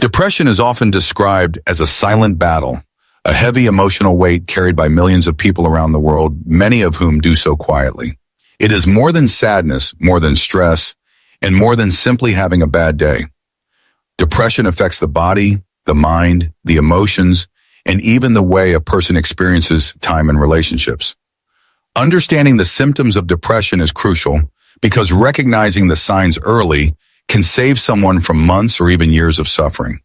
Depression is often described as a silent battle, a heavy emotional weight carried by millions of people around the world, many of whom do so quietly. It is more than sadness, more than stress, and more than simply having a bad day. Depression affects the body, the mind, the emotions, and even the way a person experiences time and relationships. Understanding the symptoms of depression is crucial because recognizing the signs early can save someone from months or even years of suffering.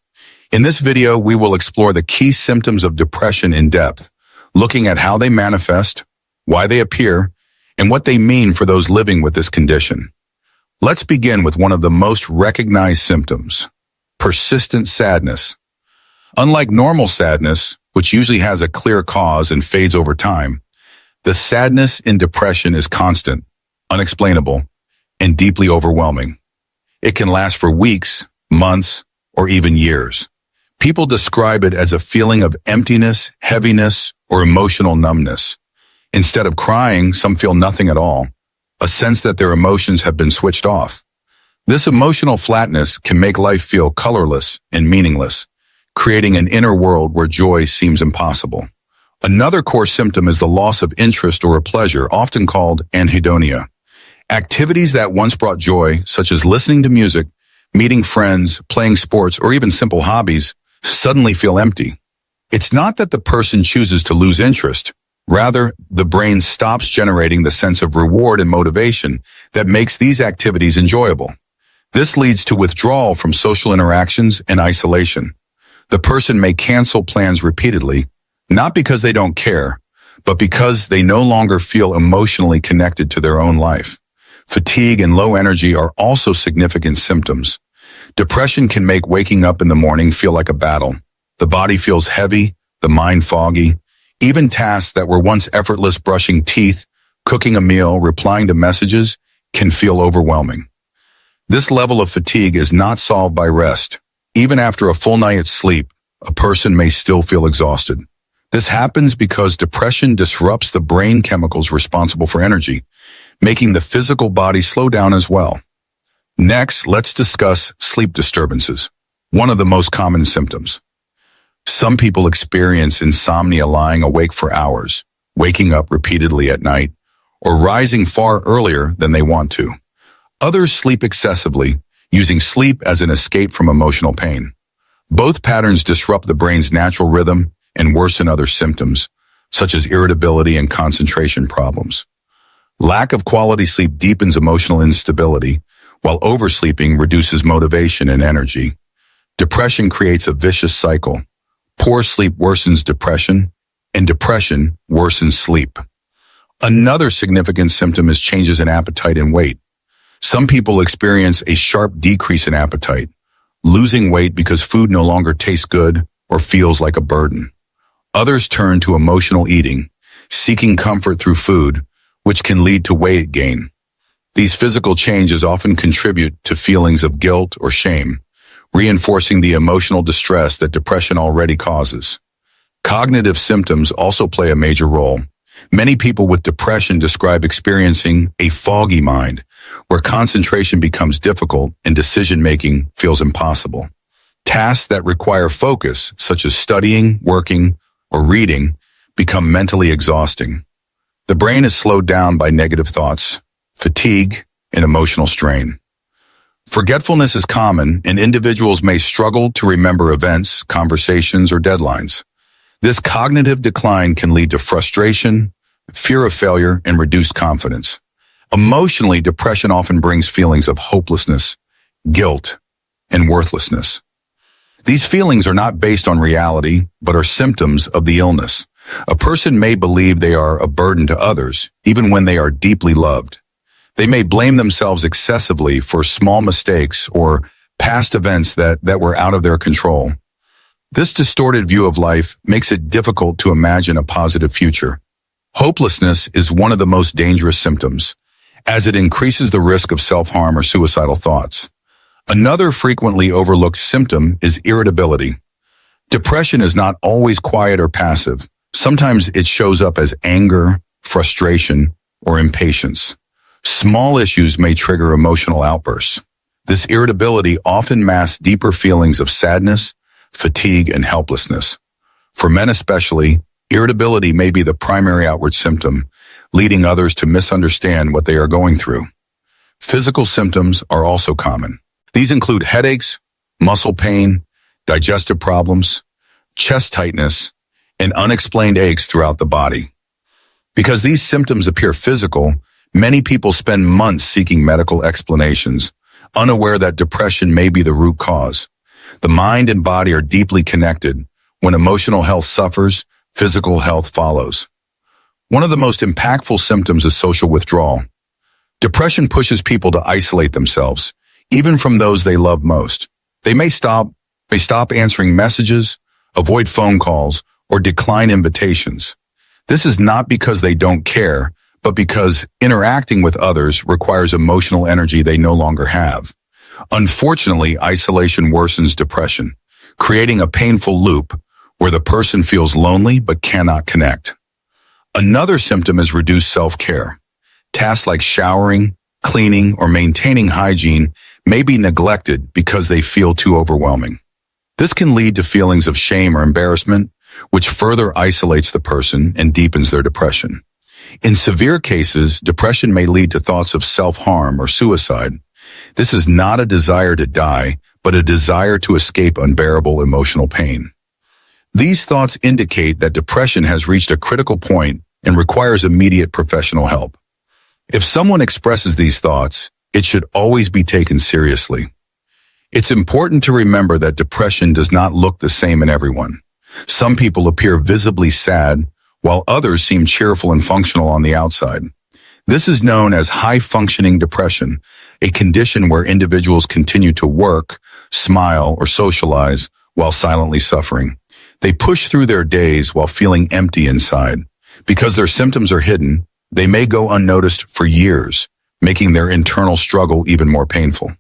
In this video, we will explore the key symptoms of depression in depth, looking at how they manifest, why they appear, and what they mean for those living with this condition. Let's begin with one of the most recognized symptoms, persistent sadness. Unlike normal sadness, which usually has a clear cause and fades over time, the sadness in depression is constant, unexplainable, and deeply overwhelming. It can last for weeks, months, or even years. People describe it as a feeling of emptiness, heaviness, or emotional numbness. Instead of crying, some feel nothing at all, a sense that their emotions have been switched off. This emotional flatness can make life feel colorless and meaningless, creating an inner world where joy seems impossible. Another core symptom is the loss of interest or a pleasure, often called anhedonia. Activities that once brought joy, such as listening to music, meeting friends, playing sports, or even simple hobbies, suddenly feel empty. It's not that the person chooses to lose interest. Rather, the brain stops generating the sense of reward and motivation that makes these activities enjoyable. This leads to withdrawal from social interactions and isolation. The person may cancel plans repeatedly, not because they don't care, but because they no longer feel emotionally connected to their own life. Fatigue and low energy are also significant symptoms. Depression can make waking up in the morning feel like a battle. The body feels heavy, the mind foggy. Even tasks that were once effortless, brushing teeth, cooking a meal, replying to messages, can feel overwhelming. This level of fatigue is not solved by rest. Even after a full night's sleep, a person may still feel exhausted. This happens because depression disrupts the brain chemicals responsible for energy, making the physical body slow down as well. Next, let's discuss sleep disturbances, one of the most common symptoms. Some people experience insomnia, lying awake for hours, waking up repeatedly at night, or rising far earlier than they want to. Others sleep excessively, using sleep as an escape from emotional pain. Both patterns disrupt the brain's natural rhythm and worsen other symptoms, such as irritability and concentration problems. Lack of quality sleep deepens emotional instability, while oversleeping reduces motivation and energy. Depression creates a vicious cycle. Poor sleep worsens depression, and depression worsens sleep. Another significant symptom is changes in appetite and weight. Some people experience a sharp decrease in appetite, losing weight because food no longer tastes good or feels like a burden. Others turn to emotional eating, seeking comfort through food, which can lead to weight gain. These physical changes often contribute to feelings of guilt or shame, reinforcing the emotional distress that depression already causes. Cognitive symptoms also play a major role. Many people with depression describe experiencing a foggy mind, where concentration becomes difficult and decision-making feels impossible. Tasks that require focus, such as studying, working, or reading, become mentally exhausting. The brain is slowed down by negative thoughts, fatigue, and emotional strain. Forgetfulness is common, and individuals may struggle to remember events, conversations, or deadlines. This cognitive decline can lead to frustration, fear of failure, and reduced confidence. Emotionally, depression often brings feelings of hopelessness, guilt, and worthlessness. These feelings are not based on reality, but are symptoms of the illness. A person may believe they are a burden to others, even when they are deeply loved. They may blame themselves excessively for small mistakes or past events that were out of their control. This distorted view of life makes it difficult to imagine a positive future. Hopelessness is one of the most dangerous symptoms, as it increases the risk of self-harm or suicidal thoughts. Another frequently overlooked symptom is irritability. Depression is not always quiet or passive. Sometimes it shows up as anger, frustration, or impatience. Small issues may trigger emotional outbursts. This irritability often masks deeper feelings of sadness, fatigue, and helplessness. For men especially, irritability may be the primary outward symptom, leading others to misunderstand what they are going through. Physical symptoms are also common. These include headaches, muscle pain, digestive problems, chest tightness, and unexplained aches throughout the body. Because these symptoms appear physical, many people spend months seeking medical explanations, unaware that depression may be the root cause. The mind and body are deeply connected. When emotional health suffers, physical health follows. One of the most impactful symptoms is social withdrawal. Depression pushes people to isolate themselves, even from those they love most. They may stop answering messages, avoid phone calls, or decline invitations. This is not because they don't care, but because interacting with others requires emotional energy they no longer have. Unfortunately, isolation worsens depression, creating a painful loop where the person feels lonely but cannot connect. Another symptom is reduced self-care. Tasks like showering, cleaning, or maintaining hygiene may be neglected because they feel too overwhelming. This can lead to feelings of shame or embarrassment, which further isolates the person and deepens their depression. In severe cases, depression may lead to thoughts of self-harm or suicide. This is not a desire to die, but a desire to escape unbearable emotional pain. These thoughts indicate that depression has reached a critical point and requires immediate professional help. If someone expresses these thoughts, it should always be taken seriously. It's important to remember that depression does not look the same in everyone. Some people appear visibly sad, while others seem cheerful and functional on the outside. This is known as high-functioning depression, a condition where individuals continue to work, smile, or socialize while silently suffering. They push through their days while feeling empty inside. Because their symptoms are hidden, they may go unnoticed for years, making their internal struggle even more painful.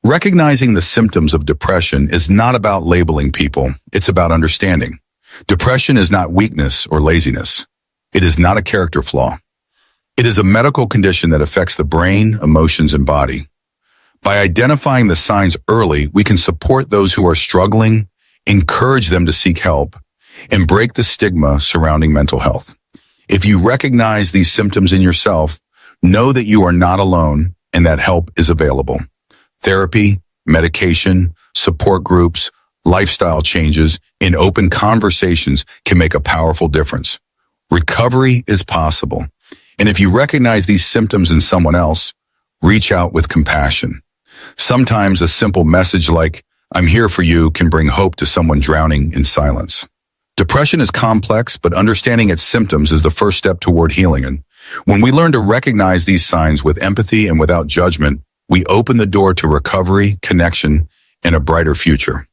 Recognizing the symptoms of depression is not about labeling people, it's about understanding. Depression is not weakness or laziness. It is not a character flaw. It is a medical condition that affects the brain, emotions, and body. By identifying the signs early, we can support those who are struggling, encourage them to seek help, and break the stigma surrounding mental health. If you recognize these symptoms in yourself, know that you are not alone and that help is available. Therapy, medication, support groups, lifestyle changes, and open conversations can make a powerful difference. Recovery is possible. And if you recognize these symptoms in someone else, reach out with compassion. Sometimes a simple message like, "I'm here for you," can bring hope to someone drowning in silence. Depression is complex, but understanding its symptoms is the first step toward healing. And when we learn to recognize these signs with empathy and without judgment, we open the door to recovery, connection, and a brighter future.